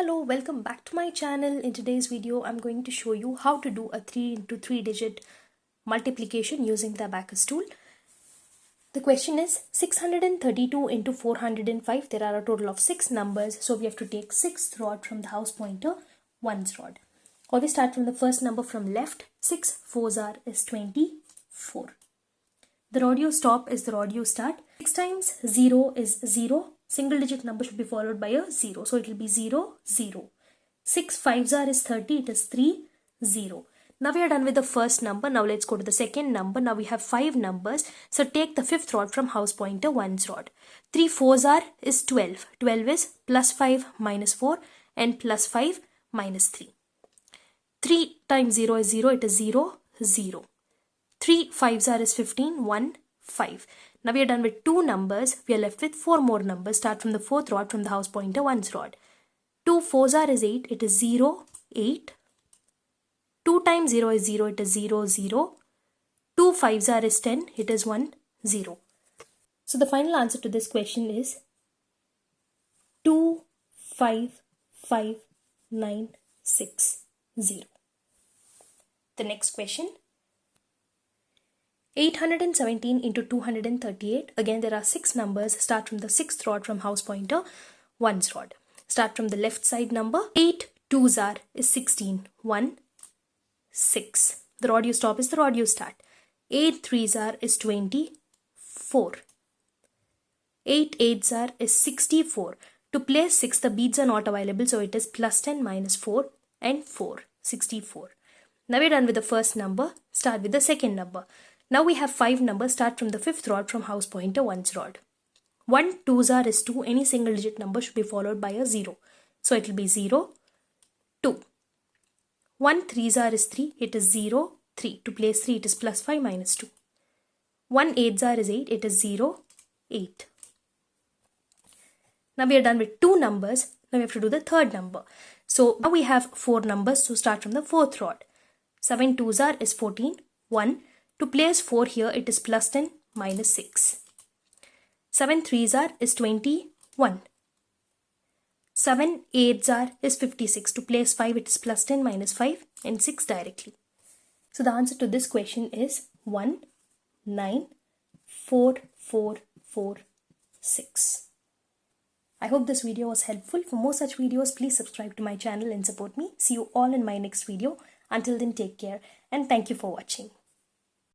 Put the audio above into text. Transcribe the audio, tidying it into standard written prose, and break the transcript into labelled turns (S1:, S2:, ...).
S1: Hello, welcome back to my channel. In today's video, I'm going to show you how to do a 3 into 3 digit multiplication using the Abacus tool. The question is 632 into 405. There are a total of 6 numbers. So we have to take 6th rod from the house pointer, 1's rod. Always start from the first number from left. 6 4s are is 24. The rod you stop is the rod you start. 6 times 0 is 0. Single digit number should be followed by a 0. So it will be 0, 0. 6 5s are is 30. It is 3, 0. Now we are done with the first number. Now let's go to the second number. Now we have 5 numbers. So take the 5th rod from house pointer 1's rod. 3 4s are is 12. 12 is plus 5 minus 4 and plus 5 minus 3. 3 times 0 is 0. It is 0, 0. 3 5s are is 15. 1, 5. Now we are done with 2 numbers. We are left with 4 more numbers. Start from the 4th rod from the house pointer 1's rod. 2 4s are is 8. It is 0, 8. 2 times 0 is 0. It is 0, 0. 2 5s are is 10. It is 1, 0. So the final answer to this question is 2 5 5 9 6 0. The next question. 817 into 238. Again, there are 6 numbers. Start from the 6th rod from house pointer 1's rod. Start from the left side number. 8 2s are is 16. 1, 6. The rod you stop is the rod you start. 8 3s are is 24. 8 8s are is 64. To place 6, the beads are not available. So it is plus 10 minus 4 and 4. 64. Now we're done with the first number. Start with the second number. Now we have 5 numbers. Start from the 5th rod from house pointer 1's rod. 1 2s are is 2. Any single digit number should be followed by a 0. So it will be 0, 2. 1 3s are is 3. It is 0, 3. To place 3, it is plus 5 minus 2. 1 8s are is 8. It is 0, 8. Now we are done with 2 numbers. Now we have to do the third number. So now we have 4 numbers. So start from the 4th rod. 7 2s are is 14. 1. To place 4 here, it is plus 10 minus 6. 7 3s are is 21. 7 8s are is 56. To place 5, it is plus 10 minus 5 and 6 directly. So the answer to this question is 1 9 4 4 4 6. I hope this video was helpful. For more such videos, please subscribe to my channel and support me. See you all in my next video. Until then, take care and thank you for watching.